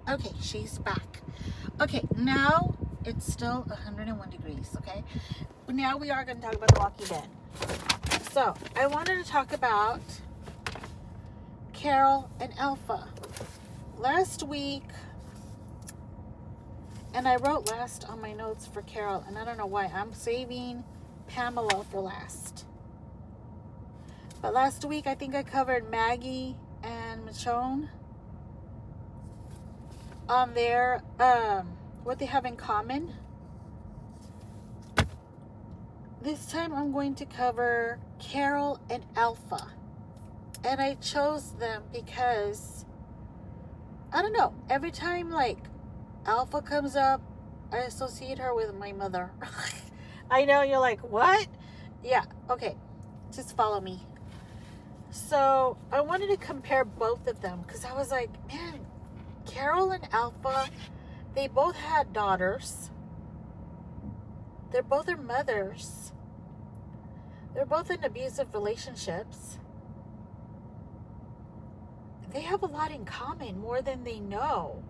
Okay, she's back. Okay, now it's still 101 degrees, okay? But now we are going to talk about The Walking Dead. So, I wanted to talk about Carol and Alpha. Last week, and I wrote last on my notes for Carol, and I don't know why. I'm saving Pamela for last. But last week, I think I covered Maggie and Michonne on their, what they have in common. This time I'm going to cover Carol and Alpha. And I chose them because, I don't know, every time like Alpha comes up, I associate her with my mother. I know you're like, what? Yeah, okay, just follow me. So I wanted to compare both of them because I was like, man, Carol and Alpha, they both had daughters. They're both their mothers. They're both in abusive relationships. They have a lot in common, more than they know.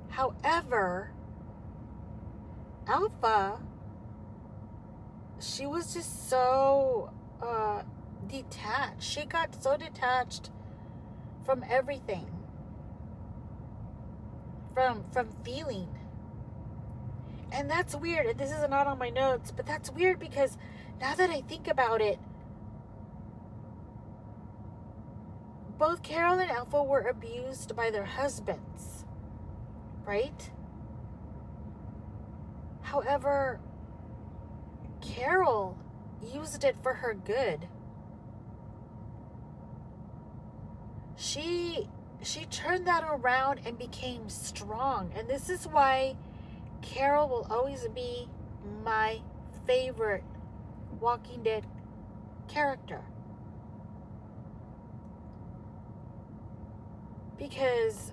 However, Alpha, she was just so detached. She got so detached from everything, from feeling. And that's weird. And this is not on my notes, but that's weird because now that I think about it, both Carol and Alpha were abused by their husbands, right? However, Carol used it for her good. She turned that around and became strong. And this is why Carol will always be my favorite Walking Dead character. Because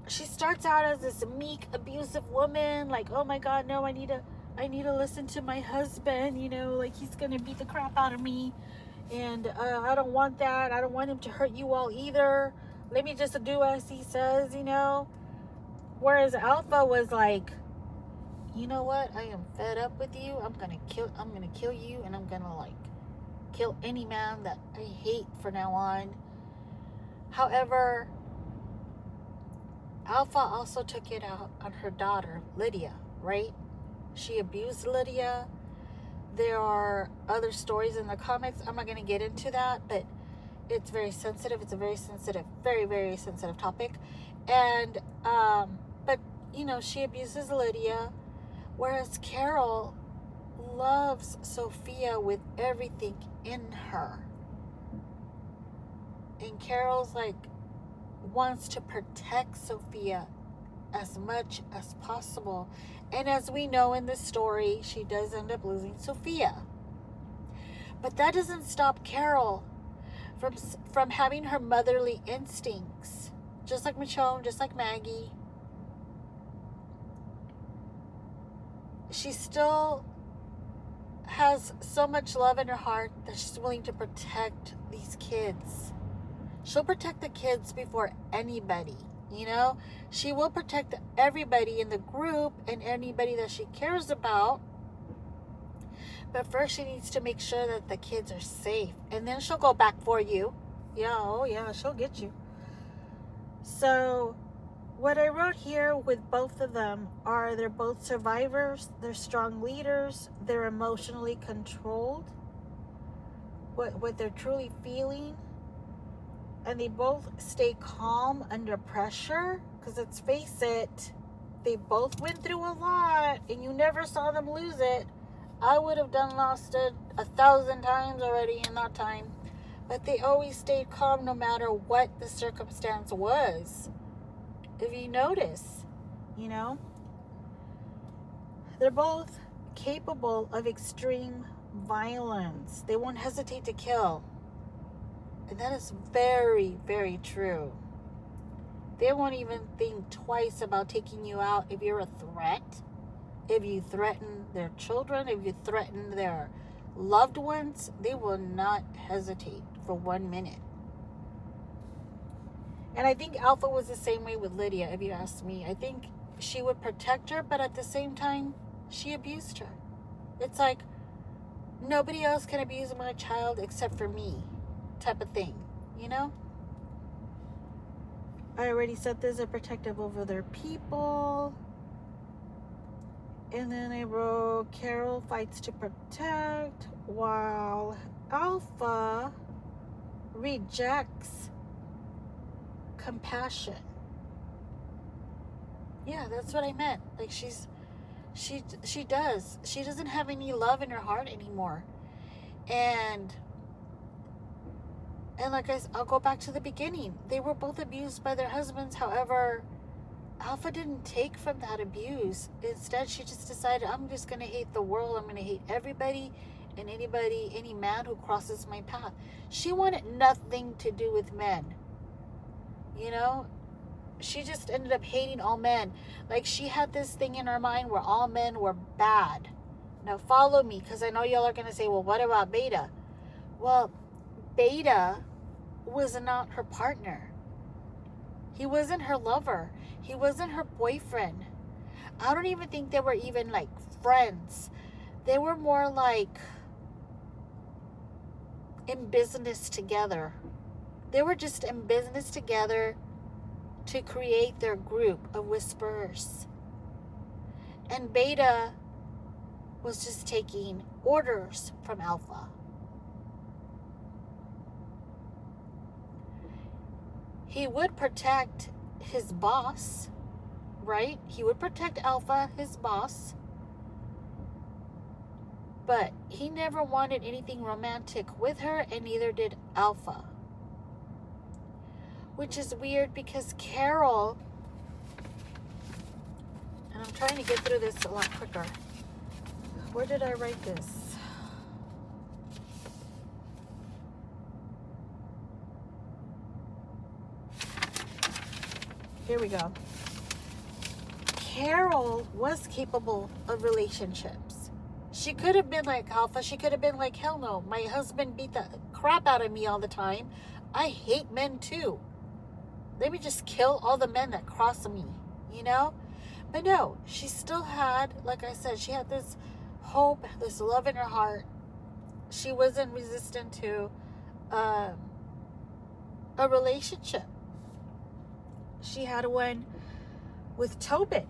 she starts out as this meek, abusive woman, like, oh my God, no, I need to listen to my husband, like he's gonna beat the crap out of me, and I don't want that. I don't want him to hurt you all either. Let me just do as he says, Whereas Alpha was like, you know what? I am fed up with you. I'm gonna kill you, and I'm gonna like kill any man that I hate from now on. However, Alpha also took it out on her daughter, Lydia, right? She abused Lydia. There are other stories in the comics. I'm not going to get into that, but it's very sensitive. It's a very sensitive, very, very sensitive topic. And, but, she abuses Lydia, whereas Carol loves Sophia with everything in her. And Carol's like, wants to protect Sophia as much as possible. And as we know in this story, she does end up losing Sophia. But that doesn't stop Carol from having her motherly instincts. Just like Michonne, just like Maggie. She still has so much love in her heart that she's willing to protect these kids. She'll protect the kids before anybody, She will protect everybody in the group and anybody that she cares about. But first she needs to make sure that the kids are safe. And then she'll go back for you. Yeah, oh yeah, she'll get you. So what I wrote here with both of them are they're both survivors. They're strong leaders. They're emotionally controlled. What they're truly feeling. And they both stay calm under pressure, because let's face it, they both went through a lot and you never saw them lose it. I would have lost it 1,000 times already in that time, but they always stayed calm no matter what the circumstance was. If you notice, they're both capable of extreme violence. They won't hesitate to kill. And that is very, very true. They won't even think twice about taking you out if you're a threat. If you threaten their children, if you threaten their loved ones, they will not hesitate for 1 minute. And I think Alpha was the same way with Lydia, if you ask me. I think she would protect her, but at the same time, she abused her. It's like, nobody else can abuse my child except for me, type of thing, you know? I already said there's a protective over their people. And then I wrote, Carol fights to protect, while Alpha rejects compassion. Yeah, that's what I meant. Like, she doesn't have any love in her heart anymore. And like I'll go back to the beginning. They were both abused by their husbands. However, Alpha didn't take from that abuse. Instead, she just decided, I'm just going to hate the world. I'm going to hate everybody and anybody, any man who crosses my path. She wanted nothing to do with men. You know? She just ended up hating all men. Like, she had this thing in her mind where all men were bad. Now, follow me, because I know y'all are going to say, well, what about Beta? Well, Beta was not her partner. He wasn't her lover. He wasn't her boyfriend. I don't even think they were even like friends. They were more like in business together. They were just in business together to create their group of whisperers. And Beta was just taking orders from Alpha. He would protect his boss, right? He would protect Alpha, his boss. But he never wanted anything romantic with her, and neither did Alpha. Which is weird because Carol, and I'm trying to get through this a lot quicker. Where did I write this? Here we go. Carol was capable of relationships. She could have been like Alpha. She could have been like, hell no, my husband beat the crap out of me all the time. I hate men too. Let me just kill all the men that cross me, you know? But no, she still had, like I said, she had this hope, this love in her heart. She wasn't resistant to a relationship. She had one with Tobin.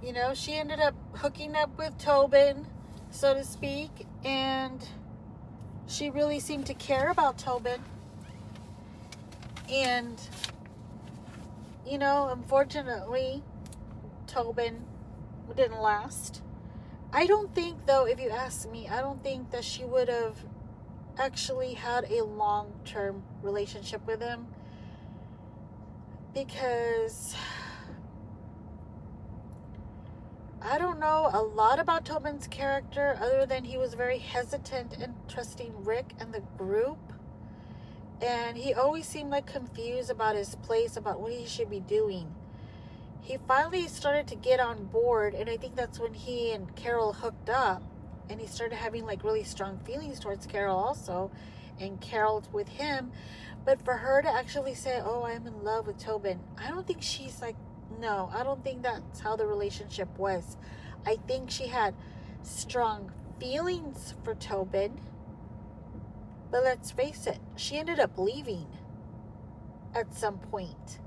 You know, she ended up hooking up with Tobin, so to speak, and she really seemed to care about Tobin. And, you know, unfortunately, Tobin didn't last. I don't think, though, if you ask me, I don't think that she would have actually had a long-term relationship with him. Because I don't know a lot about Tobin's character other than he was very hesitant in trusting Rick and the group. And he always seemed like confused about his place, about what he should be doing. He finally started to get on board, and I think that's when he and Carol hooked up, and he started having like really strong feelings towards Carol also, and Carol with him. But for her to actually say, oh, I'm in love with Tobin, I don't think she's like, no, I don't think that's how the relationship was. I think she had strong feelings for Tobin. But let's face it, she ended up leaving at some point.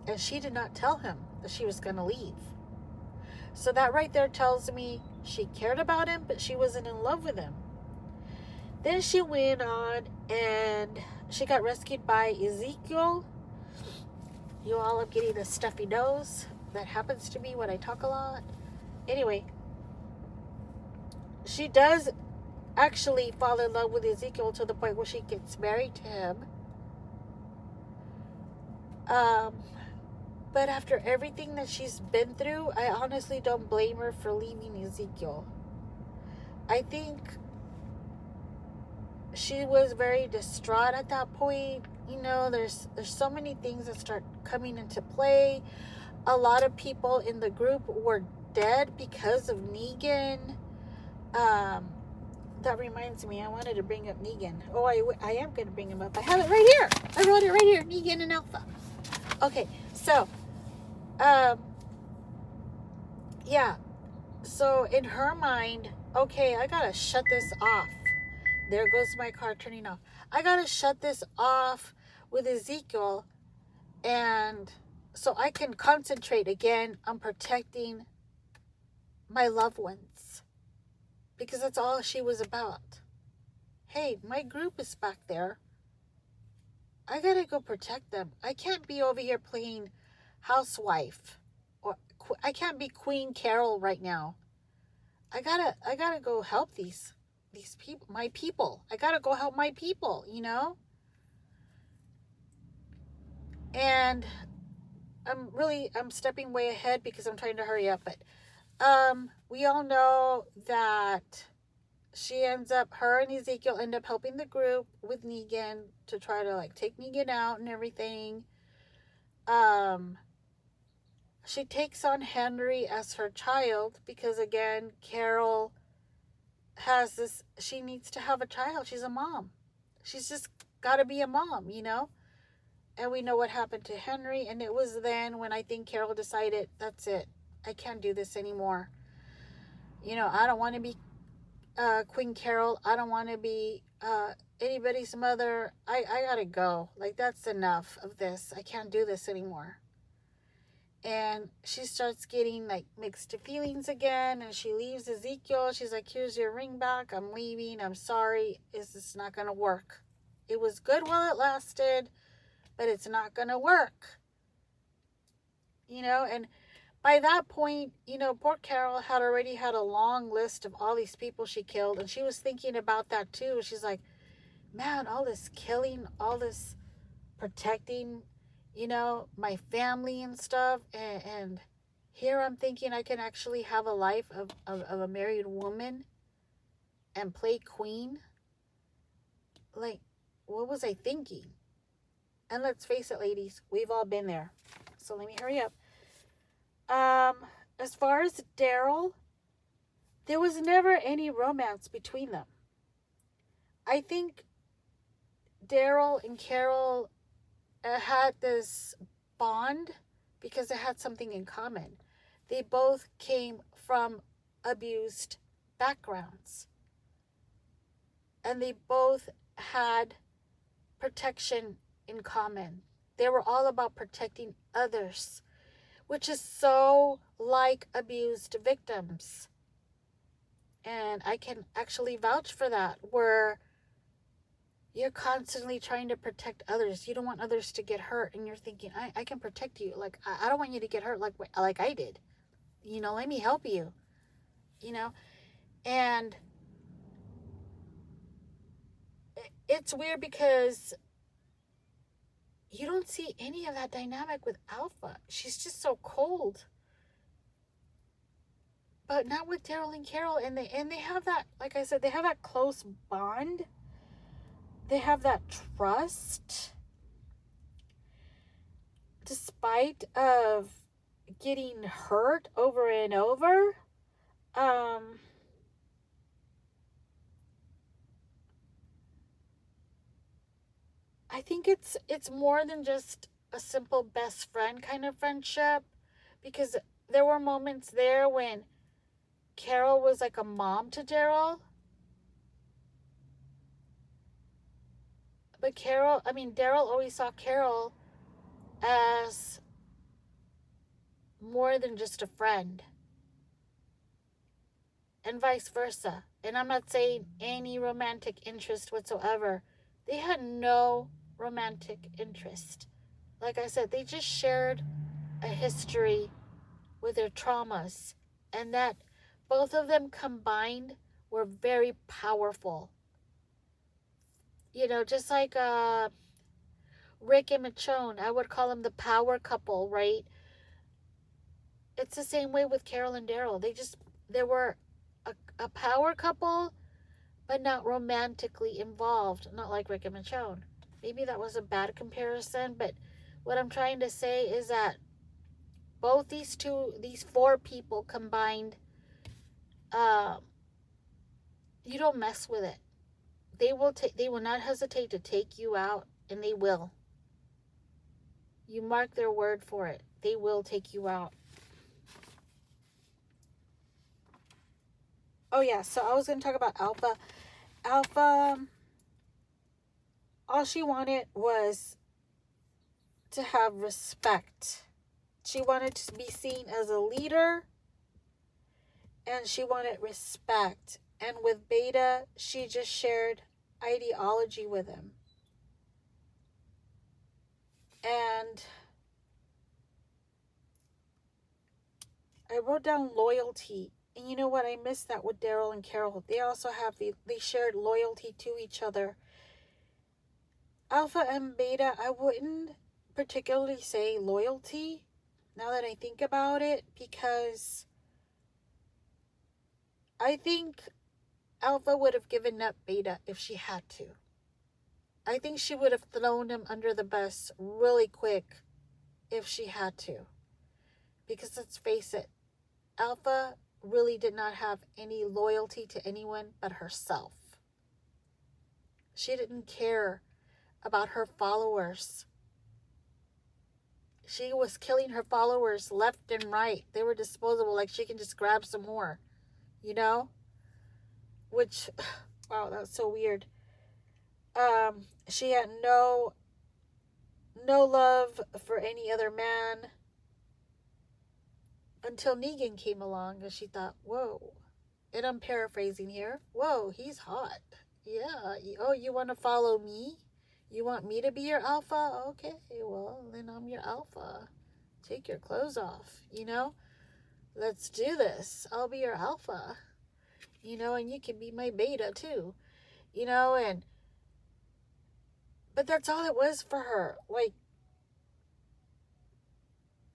And she did not tell him that she was going to leave. So that right there tells me she cared about him, but she wasn't in love with him. Then she went on and she got rescued by Ezekiel. You all are getting a stuffy nose. That happens to me when I talk a lot. Anyway, she does actually fall in love with Ezekiel to the point where she gets married to him. But after everything that she's been through, I honestly don't blame her for leaving Ezekiel. I think she was very distraught at that point. You know, there's so many things that start coming into play. A lot of people in the group were dead because of Negan. that reminds me, I wanted to bring up Negan. Oh, I am going to bring him up. I have it right here. I wrote it right here. Negan and Alpha. Okay, so, yeah. So in her mind, okay, I got to shut this off. There goes my car turning off. I got to shut this off with Ezekiel, and so I can concentrate again on protecting my loved ones, because that's all she was about. Hey, my group is back there. I gotta go protect them. I can't be over here playing housewife, or I can't be Queen Carol right now. I gotta go help these people, my people. I gotta go help my people, you know? And I'm stepping way ahead because I'm trying to hurry up, but we all know that her and Ezekiel end up helping the group with Negan to try to like take Negan out and everything. She takes on Henry as her child because, again, Carol has this, she needs to have a child. She's a mom. She's just got to be a mom, you know? And we know what happened to Henry. And it was then when I think Carol decided, that's it. I can't do this anymore. You know, I don't want to be Queen Carol. I don't want to be anybody's mother. I gotta go. Like, that's enough of this. I can't do this anymore. And she starts getting like mixed feelings again, and she leaves Ezekiel. She's like, here's your ring back. I'm leaving. I'm sorry. It's not gonna work. It was good while it lasted, but it's not gonna work. You know, and by that point, you know, poor Carol had already had a long list of all these people she killed, and she was thinking about that too. She's like, man, all this killing, all this protecting, you know, my family and stuff, and here I'm thinking I can actually have a life of a married woman and play queen. Like, what was I thinking? And let's face it, ladies, we've all been there. So let me hurry up. As far as Daryl, there was never any romance between them. I think Daryl and Carol had this bond because they had something in common. They both came from abused backgrounds, and they both had protection in common. They were all about protecting others, which is so like abused victims. And I can actually vouch for that, where you're constantly trying to protect others. You don't want others to get hurt, and you're thinking, I can protect you. Like, I don't want you to get hurt like I did. You know, let me help you. You know, and it's weird because you don't see any of that dynamic with Alpha. She's just so cold. But not with Daryl and Carol, and they have that, like I said, they have that close bond. They have that trust, despite of getting hurt over and over. I think it's more than just a simple best friend kind of friendship, because there were moments there when Carol was like a mom to Daryl. But Daryl always saw Carol as more than just a friend. And vice versa. And I'm not saying any romantic interest whatsoever. They had no romantic interest. Like I said, they just shared a history with their traumas. And that both of them combined were very powerful. You know, just like Rick and Michonne, I would call them the power couple, right? It's the same way with Carol and Daryl. They were a power couple, but not romantically involved. Not like Rick and Michonne. Maybe that was a bad comparison, but what I'm trying to say is that both these four people combined, You don't mess with it. They will not hesitate to take you out, and they will. You mark their word for it. They will take you out. Oh yeah, so I was going to talk about Alpha. Alpha, all she wanted was to have respect. She wanted to be seen as a leader, and she wanted respect. And with Beta, she just shared ideology with him. And I wrote down loyalty. And you know what? I missed that with Daryl and Carol. They also they shared loyalty to each other. Alpha and Beta, I wouldn't particularly say loyalty, now that I think about it, because I think Alpha would have given up Beta if she had to. I think she would have thrown him under the bus really quick if she had to. Because let's face it, Alpha really did not have any loyalty to anyone but herself. She didn't care about her followers. She was killing her followers left and right. They were disposable, like she can just grab some more, you know? Which, wow, that's so weird. She had no love for any other man until Negan came along, and she thought, whoa, and I'm paraphrasing here, whoa, he's hot. Yeah, oh, you want to follow me? You want me to be your alpha? Okay, well, then I'm your alpha. Take your clothes off, you know? Let's do this. I'll be your alpha, you know, and you can be my beta too, you know, but that's all it was for her. Like,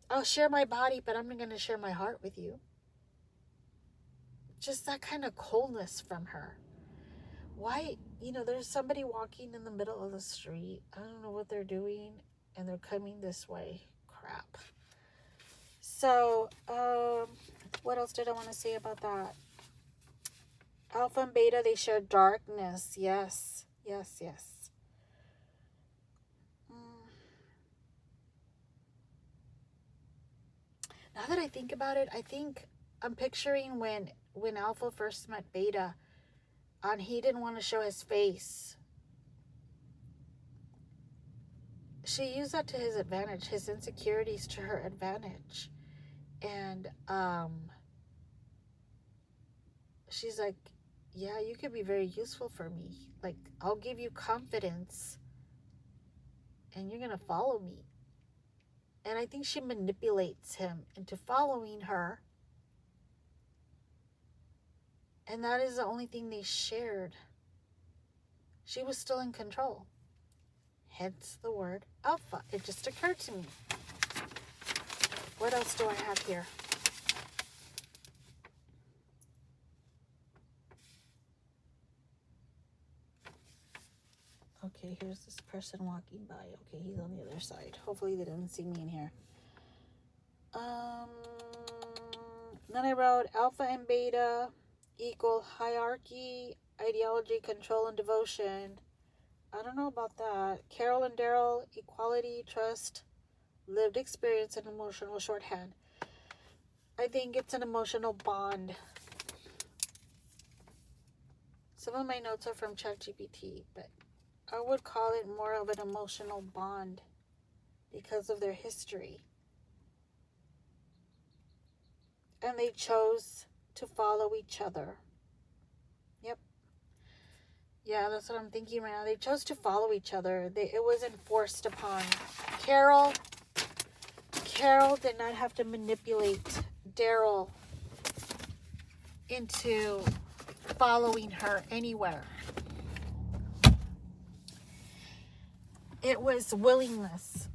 I'll share my body, but I'm not going to share my heart with you. Just that kind of coldness from her. Why, you know, there's somebody walking in the middle of the street. I don't know what they're doing, and they're coming this way. Crap. So, what else did I want to say about that? Alpha and Beta, they share darkness. Yes, yes, yes. Now that I think about it, I think I'm picturing when Alpha first met Beta, and he didn't want to show his face. She used that to his advantage, his insecurities to her advantage. And she's like, yeah, you could be very useful for me. Like, I'll give you confidence, and you're going to follow me. And I think she manipulates him into following her. And that is the only thing they shared. She was still in control. Hence the word alpha. It just occurred to me. What else do I have here? Okay, here's this person walking by. Okay, he's on the other side. Hopefully they didn't see me in here. Then I wrote Alpha and Beta equal hierarchy, ideology, control, and devotion. I don't know about that. Carol and Daryl, equality, trust, lived experience, and emotional shorthand. I think it's an emotional bond. Some of my notes are from ChatGPT, but I would call it more of an emotional bond because of their history. And they chose to follow each other. Yep. Yeah, that's what I'm thinking right now. They chose to follow each other. It wasn't forced upon. Carol did not have to manipulate Daryl into following her anywhere. It was willingness.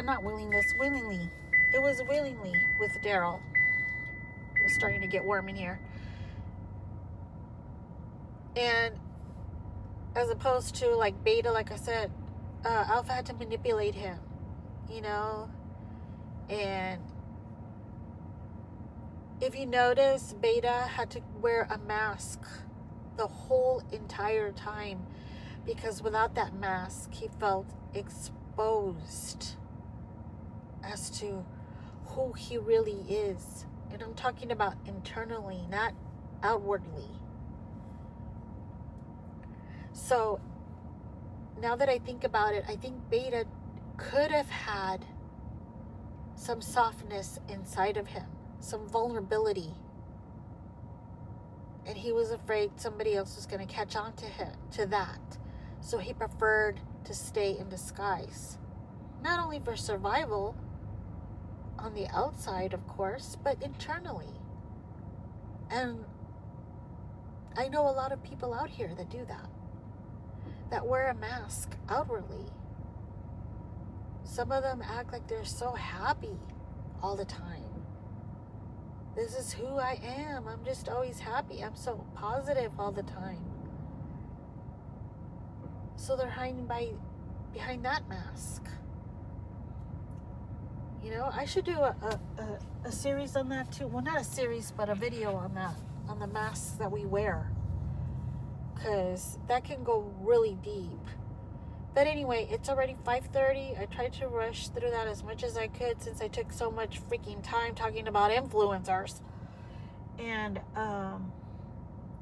Not willingness, willingly. It was willingly with Daryl. It's starting to get warm in here. And as opposed to like Beta, like I said, Alpha had to manipulate him, you know, and If you notice, Beta had to wear a mask the whole entire time, because without that mask, he felt exposed as to who he really is. And I'm talking about internally, not outwardly. So now that I think about it, I think Beta could have had some softness inside of him, some vulnerability. And he was afraid somebody else was going to catch on to that. So he preferred to stay in disguise. Not only for survival on the outside, of course, but internally. And I know a lot of people out here that do that, that wear a mask outwardly. Some of them act like they're so happy all the time. This is who I am. I'm just always happy. I'm so positive all the time. So they're hiding behind that mask. You know, I should do a series on that too. Well, not a series, but a video on that, on the masks that we wear. Because that can go really deep. But anyway, it's already 5:30. I tried to rush through that as much as I could since I took so much freaking time talking about influencers. And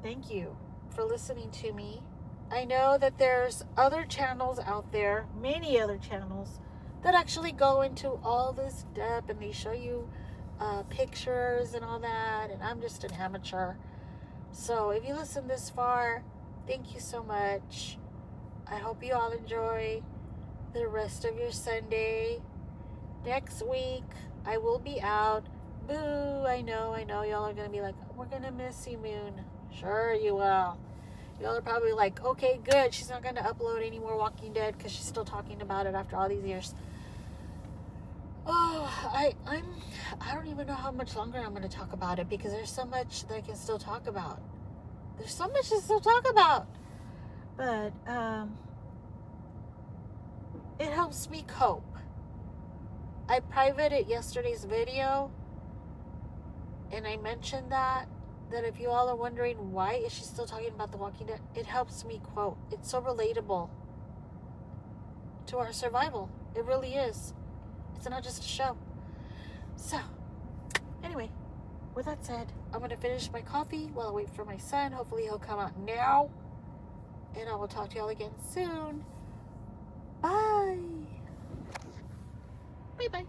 thank you for listening to me. I know that there's other channels out there, many other channels, that actually go into all this depth and they show you pictures and all that. And I'm just an amateur. So if you listen this far, thank you so much. I hope you all enjoy the rest of your Sunday. Next week, I will be out. Boo, I know, y'all are going to be like, we're going to miss you, Moon. Sure you will. Y'all are probably like, okay, good. She's not going to upload any more Walking Dead because she's still talking about it after all these years. Oh, I don't even know how much longer I'm going to talk about it because there's so much that I can still talk about. There's so much to still talk about. But it helps me cope. I privated yesterday's video, and I mentioned that if you all are wondering why is she still talking about The Walking Dead, it helps me cope. It's so relatable to our survival. It really is. It's not just a show. So, anyway, with that said, I'm going to finish my coffee while I wait for my son. Hopefully he'll come out now. And I will talk to y'all again soon. Bye. Bye-bye.